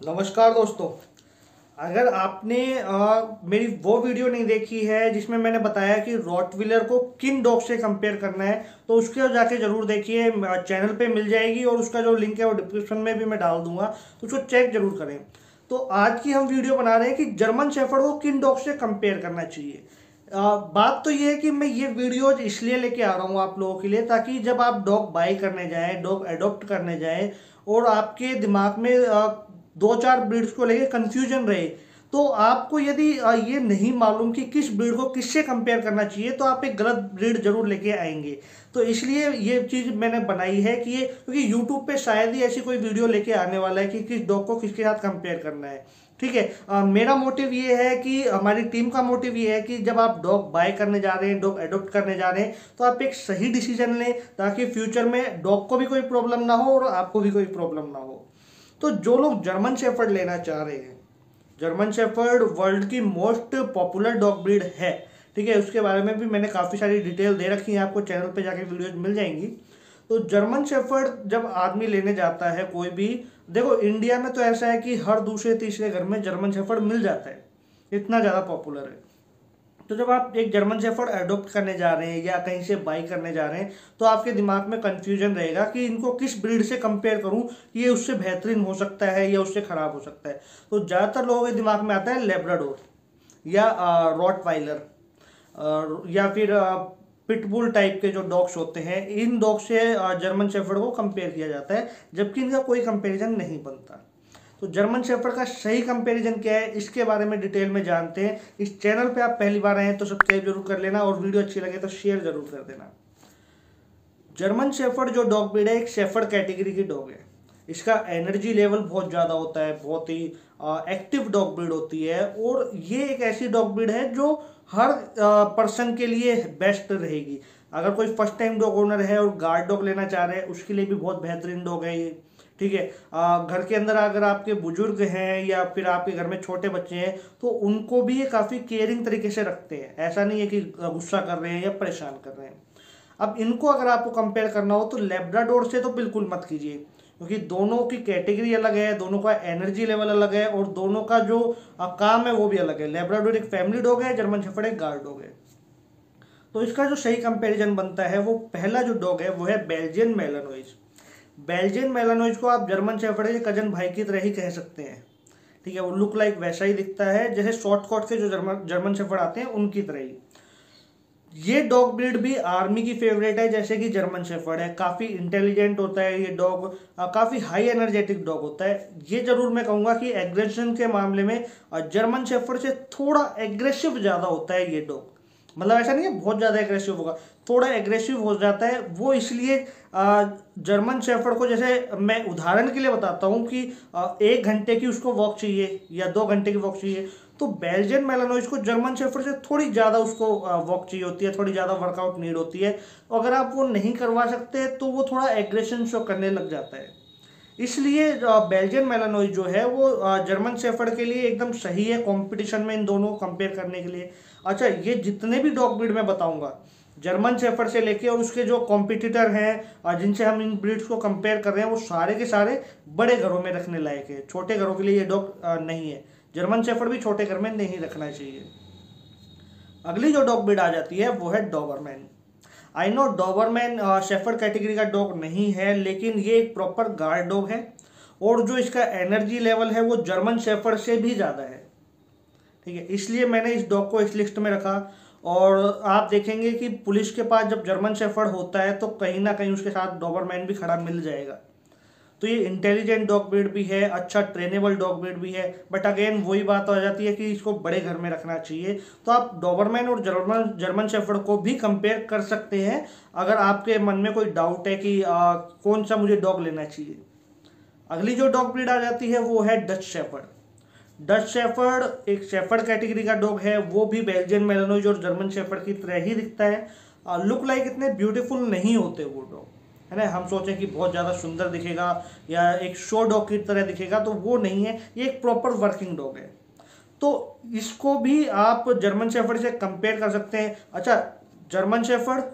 नमस्कार दोस्तों। अगर आपने मेरी वो वीडियो नहीं देखी है जिसमें मैंने बताया कि रॉटविलर को किन डॉग से कंपेयर करना है, तो उसके जाके जरूर देखिए। चैनल पे मिल जाएगी और उसका जो लिंक है वो डिस्क्रिप्शन में भी मैं डाल दूंगा, तो उसको चेक जरूर करें। तो आज की हम वीडियो बना रहे हैं कि जर्मन शेफर्ड को किन डॉग से कंपेयर करना चाहिए। बात तो ये है कि मैं ये वीडियो इसलिए लेके आ रहा हूँ आप लोगों के लिए, ताकि जब आप डॉग बाई करने जाएं, डॉग एडॉप्ट करने जाएं और आपके दिमाग में दो चार ब्रीड्स को लेके कंफ्यूजन रहे, तो आपको यदि ये नहीं मालूम कि किस ब्रीड को किससे कंपेयर करना चाहिए, तो आप एक गलत ब्रीड जरूर लेके आएंगे। तो इसलिए ये चीज़ मैंने बनाई है कि ये, क्योंकि यूट्यूब पे शायद ही ऐसी कोई वीडियो लेके आने वाला है कि किस डॉग को किसके साथ कंपेयर करना है। ठीक है। मेरा मोटिव ये है कि हमारी टीम का मोटिव ये है कि जब आप डॉग बाय करने जा रहे हैं, डॉग एडॉप्ट करने जा रहे हैं, तो आप एक सही डिसीजन लें, ताकि फ्यूचर में डॉग को भी कोई प्रॉब्लम ना हो और आपको भी कोई प्रॉब्लम ना हो। तो जो लोग जर्मन शेफर्ड लेना चाह रहे हैं, जर्मन शेफर्ड वर्ल्ड की मोस्ट पॉपुलर डॉग ब्रीड है। ठीक है, उसके बारे में भी मैंने काफ़ी सारी डिटेल दे रखी है, आपको चैनल पे जाके वीडियोज मिल जाएंगी। तो जर्मन शेफर्ड जब आदमी लेने जाता है कोई भी, देखो इंडिया में तो ऐसा है कि हर दूसरे तीसरे घर में जर्मन शेफर्ड मिल जाता है, इतना ज़्यादा पॉपुलर है। तो जब आप एक जर्मन शेफर्ड अडॉप्ट करने जा रहे हैं या कहीं से बाई करने जा रहे हैं, तो आपके दिमाग में कंफ्यूजन रहेगा कि इनको किस ब्रीड से कंपेयर करूं, ये उससे बेहतरीन हो सकता है या उससे खराब हो सकता है। तो ज़्यादातर लोगों के दिमाग में आता है लेब्राडोर या रॉटवाइलर, या फिर पिटबुल टाइप के जो डॉग्स होते हैं, इन डॉग से जर्मन शेफर्ड को कंपेयर किया जाता है, जबकि इनका कोई कंपेरिजन नहीं बनता। तो जर्मन शेफर्ड का सही कंपैरिजन क्या है, इसके बारे में डिटेल में जानते हैं। इस चैनल पे आप पहली बार आए हैं तो सब्सक्राइब जरूर कर लेना, और वीडियो अच्छी लगे तो शेयर जरूर कर देना। जर्मन शेफर्ड जो डॉग ब्रीड है, एक शेफर्ड कैटेगरी की डॉग है। इसका एनर्जी लेवल बहुत ज़्यादा होता है, बहुत ही एक्टिव डॉग ब्रीड होती है, और ये एक ऐसी डॉग ब्रीड है जो हर पर्सन के लिए बेस्ट रहेगी। अगर कोई फर्स्ट टाइम डॉग ओनर है और गार्ड डॉग लेना चाह रहे हैं, उसके लिए भी बहुत बेहतरीन डॉग है ये। ठीक है। घर के अंदर अगर आपके बुजुर्ग हैं या फिर आपके घर में छोटे बच्चे हैं, तो उनको भी ये काफ़ी केयरिंग तरीके से रखते हैं। ऐसा नहीं है कि गुस्सा कर रहे हैं या परेशान कर रहे हैं। अब इनको अगर आपको कंपेयर करना हो तो लेब्राडोर से तो बिल्कुल मत कीजिए, क्योंकि दोनों की कैटेगरी अलग है, दोनों का एनर्जी लेवल अलग है, और दोनों का जो काम है वो भी अलग है। लेब्राडोर एक फैमिली डॉग है, जर्मन शेफर्ड एक गार्ड डॉग है। तो इसका जो सही कंपैरिजन बनता है, वो पहला जो डॉग है वो है बेल्जियन मेलानोइज। बेल्जियन मेलानोइज को आप जर्मन शेफर्ड के कजन भाई की तरह ही कह सकते हैं। ठीक है, वो लुक लाइक वैसा ही दिखता है जैसे शॉर्ट कॉट के जो जर्मन शेफर्ड आते हैं उनकी तरह ही। ये डॉग ब्रीड भी आर्मी की फेवरेट है, जैसे कि जर्मन शेफर्ड है। काफ़ी इंटेलिजेंट होता है ये डॉग, काफ़ी हाई एनर्जेटिक डॉग होता है। ये जरूर मैं कहूँगा कि एग्रेशन के मामले में जर्मन शेफर्ड से थोड़ा एग्रेसिव ज़्यादा होता है ये डॉग। मतलब ऐसा नहीं है बहुत ज़्यादा एग्रेसिव होगा, थोड़ा एग्रेसिव हो जाता है वो। इसलिए जर्मन शेफर्ड को, जैसे मैं उदाहरण के लिए बताता हूँ कि 1 घंटे की उसको वॉक चाहिए या 2 घंटे की वॉक चाहिए, तो बेल्जियन मेलानोइज को जर्मन शेफर्ड से थोड़ी ज़्यादा उसको वॉक चाहिए होती है, थोड़ी ज़्यादा वर्कआउट नीड होती है। तो अगर आप वो नहीं करवा सकते तो वो थोड़ा एग्रेशन शो करने लग जाता है। इसलिए बेल्जियन मेलानोइज जो है वो जर्मन शेफर्ड के लिए एकदम सही है कंपटीशन में, इन दोनों को कंपेयर करने के लिए। अच्छा, ये जितने भी डॉग ब्रीड मैं बताऊंगा, जर्मन शेफर्ड से लेके और उसके जो कॉम्पिटिटर हैं जिनसे हम इन ब्रीड्स को कंपेयर कर रहे हैं, वो सारे के सारे बड़े घरों में रखने लायक है। छोटे घरों के लिए ये डॉग नहीं है। जर्मन शेफर्ड भी छोटे घर में नहीं रखना चाहिए। अगली जो डॉग ब्रीड आ जाती है वो है Doberman. I know Doberman shepherd category का डॉग नहीं है, लेकिन ये एक प्रॉपर गार्ड डॉग है, और जो इसका एनर्जी लेवल है वो जर्मन शेफर्ड से भी ज़्यादा है। ठीक है, इसलिए मैंने इस डॉग को इस लिस्ट में रखा। और आप देखेंगे कि पुलिस के पास जब जर्मन शेफर्ड होता है तो कहीं ना कहीं उसके साथ डॉबरमैन भी खड़ा मिल जाएगा। तो ये इंटेलिजेंट डॉग ब्रीड भी है, अच्छा ट्रेनेबल डॉग ब्रीड भी है, बट अगेन वही बात आ जाती है कि इसको बड़े घर में रखना चाहिए। तो आप डॉबरमैन और जर्मन जर्मन शेफर्ड को भी कंपेयर कर सकते हैं, अगर आपके मन में कोई डाउट है कि कौन सा मुझे डॉग लेना चाहिए। अगली जो डॉग ब्रीड आ जाती है वो है डच शेफर्ड। डच शेफर्ड एक शेफर्ड कैटेगरी का डॉग है, वो भी बेल्जियन मेलानोइज और जर्मन शेफर्ड की तरह ही दिखता है। लुक लाइक इतने ब्यूटीफुल नहीं होते वो डॉग, है ना। हम सोचें कि बहुत ज़्यादा सुंदर दिखेगा या एक शो डॉग की तरह दिखेगा, तो वो नहीं है। ये एक प्रॉपर वर्किंग डॉग है। तो इसको भी आप जर्मन शेफर्ड से कंपेयर कर सकते हैं। अच्छा, जर्मन शेफर्ड,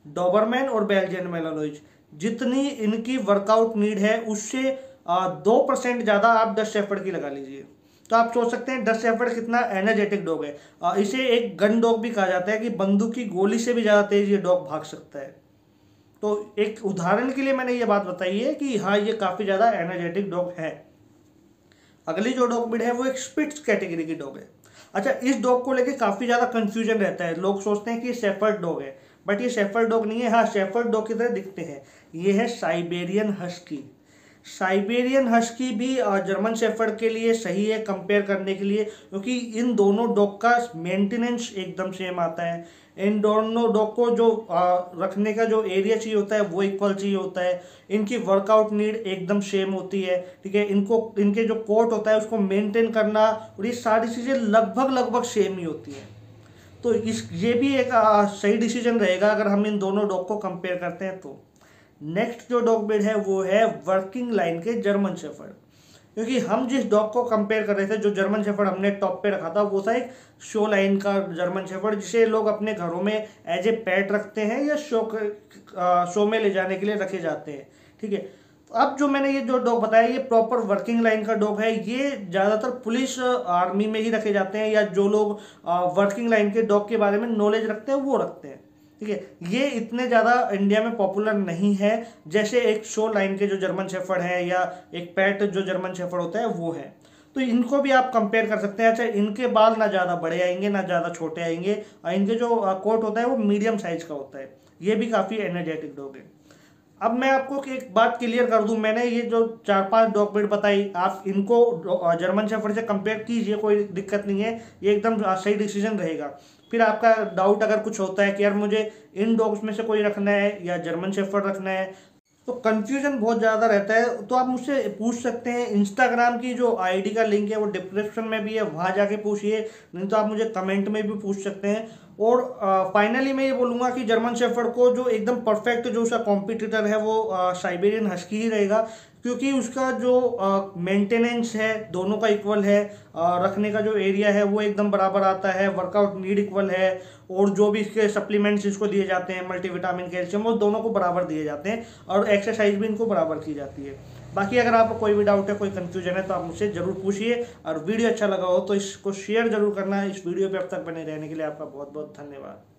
डॉबरमैन और बेल्जियन मेलानोइज, जितनी इनकी वर्कआउट नीड है उससे 2% ज़्यादा आप डच शेफर्ड की लगा लीजिए। तो आप सोच सकते हैं डच शेफर्ड कितना एनर्जेटिक डॉग है। इसे एक गन डॉग भी कहा जाता है कि बंदूक की गोली से भी ज़्यादा तेज ये डॉग भाग सकता है। तो एक उदाहरण के लिए मैंने ये बात बताई है कि हाँ, ये काफ़ी ज़्यादा एनर्जेटिक डॉग है। अगली जो डॉग ब्रीड है वो एक स्पिट्स कैटेगरी की डॉग है। अच्छा, इस डॉग को लेके काफ़ी ज़्यादा कंफ्यूजन रहता है। लोग सोचते हैं कि ये शेफर्ड डॉग है, बट ये शेफर्ड डॉग नहीं है। हाँ, शेफर्ड डॉग की तरह दिखते हैं। ये है साइबेरियन हस्की। साइबेरियन हस्की भी जर्मन शेफर्ड के लिए सही है कंपेयर करने के लिए, क्योंकि इन दोनों डॉग का मेंटेनेंस एकदम सेम आता है। इन दोनों डॉग को जो रखने का जो एरिया चाहिए होता है वो इक्वल चाहिए होता है। इनकी वर्कआउट नीड एकदम सेम होती है, ठीक है। इनको इनके जो कोट होता है उसको मेंटेन करना और ये सारी चीज़ें लगभग सेम ही होती हैं। तो ये भी एक सही डिसीजन रहेगा अगर हम इन दोनों डॉग को कंपेयर करते हैं तो। नेक्स्ट जो डॉग ब्रीड है वो है वर्किंग लाइन के जर्मन शेफर्ड। क्योंकि हम जिस डॉग को कंपेयर कर रहे थे, जो जर्मन शेफर्ड हमने टॉप पे रखा था, वो था एक शो लाइन का जर्मन शेफर्ड, जिसे लोग अपने घरों में एज ए पेट रखते हैं या शो में ले जाने के लिए रखे जाते हैं, ठीक है। अब जो मैंने ये जो डॉग बताया ये प्रॉपर वर्किंग लाइन का डॉग है। ये ज़्यादातर पुलिस आर्मी में ही रखे जाते हैं, या जो लोग वर्किंग लाइन के डॉग के बारे में नॉलेज रखते हैं वो रखते हैं, ठीक है। ये इतने ज़्यादा इंडिया में पॉपुलर नहीं है जैसे एक शो लाइन के जो जर्मन शेफर्ड है या एक पेट जो जर्मन शेफर्ड होता है वो है। तो इनको भी आप कंपेयर कर सकते हैं। अच्छा, इनके बाल ना ज़्यादा बड़े आएंगे ना ज़्यादा छोटे आएंगे, और इनके जो कोट होता है वो मीडियम साइज का होता है। ये भी काफ़ी एनर्जेटिक डॉग है। अब मैं आपको एक बात क्लियर कर दूं, मैंने ये जो 4-5 डॉग ब्रीड बताई, आप इनको जर्मन शेफर्ड से कंपेयर कीजिए, कोई दिक्कत नहीं है, ये एकदम सही डिसीजन रहेगा। फिर आपका डाउट अगर कुछ होता है कि यार मुझे इन डॉग्स में से कोई रखना है या जर्मन शेफर्ड रखना है, तो कंफ्यूजन बहुत ज़्यादा रहता है, तो आप मुझसे पूछ सकते हैं। इंस्टाग्राम की जो आईडी का लिंक है वो डिस्क्रिप्शन में भी है, वहाँ जाके पूछिए, नहीं तो आप मुझे कमेंट में भी पूछ सकते हैं। और फाइनली मैं ये बोलूँगा कि जर्मन शेफर्ड को जो एकदम परफेक्ट जो उसका कॉम्पिटिटर है वो साइबेरियन हस्की ही रहेगा, क्योंकि उसका जो मेंटेनेंस है दोनों का इक्वल है, रखने का जो एरिया है वो एकदम बराबर आता है, वर्कआउट नीड इक्वल है, और जो भी इसके सप्लीमेंट्स इसको दिए जाते हैं, मल्टीविटामिन, कैल्शियम, वो दोनों को बराबर दिए जाते हैं, और एक्सरसाइज भी इनको बराबर की जाती है। बाकी अगर आपको कोई भी डाउट है, कोई कंफ्यूजन है, तो आप मुझसे जरूर पूछिए। और वीडियो अच्छा लगा हो तो इसको शेयर जरूर करना। इस वीडियो पे अब तक बने रहने के लिए आपका बहुत बहुत धन्यवाद।